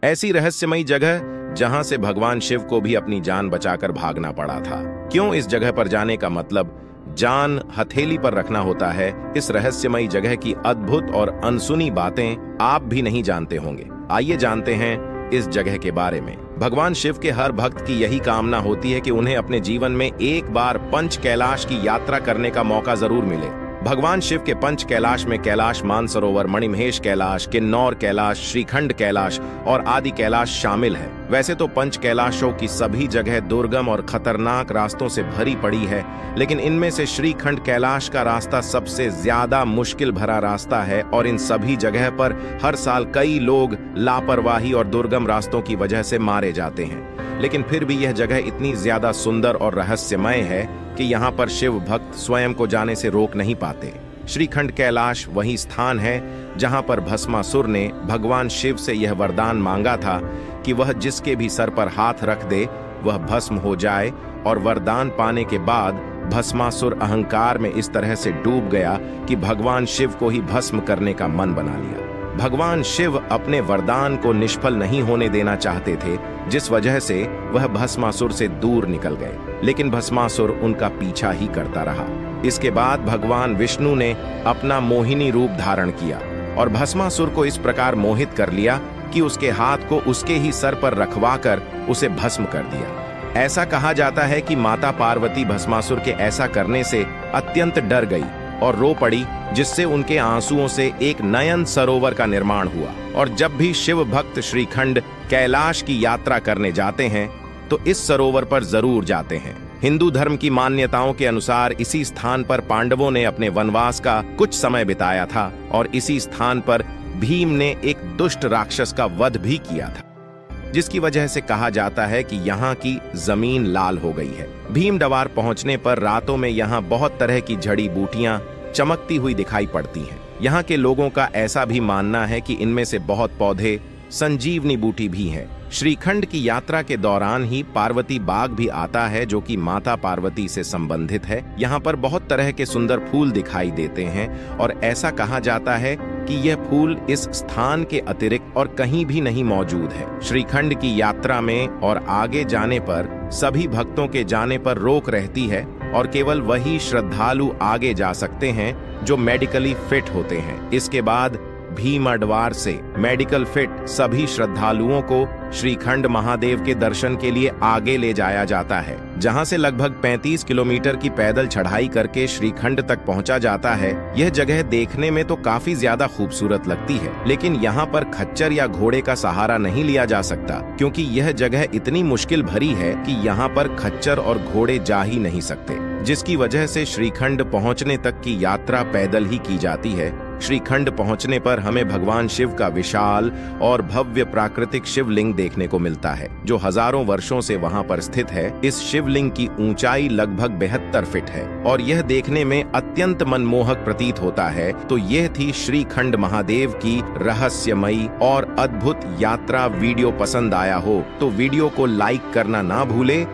ऐसी रहस्यमयी जगह जहां से भगवान शिव को भी अपनी जान बचाकर भागना पड़ा था। क्यों इस जगह पर जाने का मतलब जान हथेली पर रखना होता है, इस रहस्यमयी जगह की अद्भुत और अनसुनी बातें आप भी नहीं जानते होंगे। आइए जानते हैं इस जगह के बारे में। भगवान शिव के हर भक्त की यही कामना होती है कि उन्हें अपने जीवन में एक बार पंच कैलाश की यात्रा करने का मौका जरूर मिले। भगवान शिव के पंच कैलाश में कैलाश मानसरोवर, मणिमहेश कैलाश, किन्नौर कैलाश, श्रीखंड कैलाश और आदि कैलाश शामिल है। वैसे तो पंच कैलाशों की सभी जगह दुर्गम और खतरनाक रास्तों से भरी पड़ी है, लेकिन इनमें से श्रीखंड कैलाश का रास्ता सबसे ज्यादा मुश्किल भरा रास्ता है और इन सभी जगह पर हर साल कई लोग लापरवाही और दुर्गम रास्तों की वजह से मारे जाते हैं। लेकिन फिर भी यह जगह इतनी ज्यादा सुंदर और रहस्यमय है कि यहाँ पर शिव भक्त स्वयं को जाने से रोक नहीं पाते। श्रीखंड कैलाश वही स्थान है जहाँ पर भस्मासुर ने भगवान शिव से यह वरदान मांगा था कि वह जिसके भी सर पर हाथ रख दे वह भस्म हो जाए, और वरदान पाने के बाद भस्मासुर अहंकार में इस तरह से डूब गया कि भगवान शिव को ही भस्म करने का मन बना लिया। भगवान शिव अपने वरदान को निष्फल नहीं होने देना चाहते थे, जिस वजह से वह भस्मासुर से दूर निकल गए, लेकिन भस्मासुर उनका पीछा ही करता रहा। इसके बाद भगवान विष्णु ने अपना मोहिनी रूप धारण किया और भस्मासुर को इस प्रकार मोहित कर लिया कि उसके हाथ को उसके ही सर पर रखवाकर उसे भस्म कर दिया। ऐसा कहा जाता है कि माता पार्वती भस्मासुर के ऐसा करने से अत्यंत डर गई और रो पड़ी, जिससे उनके आंसुओं से एक नयन सरोवर का निर्माण हुआ। और जब भी शिव भक्त श्रीखंड कैलाश की यात्रा करने जाते हैं तो इस सरोवर पर जरूर जाते हैं। हिंदू धर्म की मान्यताओं के अनुसार इसी स्थान पर पांडवों ने अपने वनवास का कुछ समय बिताया था और इसी स्थान पर भीम ने एक दुष्ट राक्षस का वध भी किया था, जिसकी वजह से कहा जाता है कि यहाँ की जमीन लाल हो गई है। भीमडवार पहुंचने पर रातों में यहाँ बहुत तरह की जड़ी बूटियां चमकती हुई दिखाई पड़ती हैं। यहाँ के लोगों का ऐसा भी मानना है कि इनमें से बहुत पौधे संजीवनी बूटी भी हैं। श्रीखंड की यात्रा के दौरान ही पार्वती बाग भी आता है, जो कि माता पार्वती से संबंधित है। यहाँ पर बहुत तरह के सुंदर फूल दिखाई देते हैं और ऐसा कहा जाता है कि यह फूल इस स्थान के अतिरिक्त और कहीं भी नहीं मौजूद है। श्रीखंड की यात्रा में और आगे जाने पर सभी भक्तों के जाने पर रोक रहती है और केवल वही श्रद्धालु आगे जा सकते हैं जो मेडिकली फिट होते हैं। इसके बाद भीमडवार से मेडिकल फिट सभी श्रद्धालुओं को श्रीखंड महादेव के दर्शन के लिए आगे ले जाया जाता है, जहां से लगभग 35 किलोमीटर की पैदल चढ़ाई करके श्रीखंड तक पहुंचा जाता है। यह जगह देखने में तो काफी ज्यादा खूबसूरत लगती है, लेकिन यहाँ पर खच्चर या घोड़े का सहारा नहीं लिया जा सकता, क्योंकि यह जगह इतनी मुश्किल भरी है कि यहाँ पर खच्चर और घोड़े जा ही नहीं सकते, जिसकी वजह से श्रीखंड पहुंचने तक की यात्रा पैदल ही की जाती है। श्रीखंड पहुंचने पर हमें भगवान शिव का विशाल और भव्य प्राकृतिक शिवलिंग देखने को मिलता है, जो हजारों वर्षों से वहां पर स्थित है। इस शिवलिंग की ऊंचाई लगभग 72 फीट है और यह देखने में अत्यंत मनमोहक प्रतीत होता है। तो यह थी श्रीखंड महादेव की रहस्यमयी और अद्भुत यात्रा। वीडियो पसंद आया हो तो वीडियो को लाइक करना ना भूले।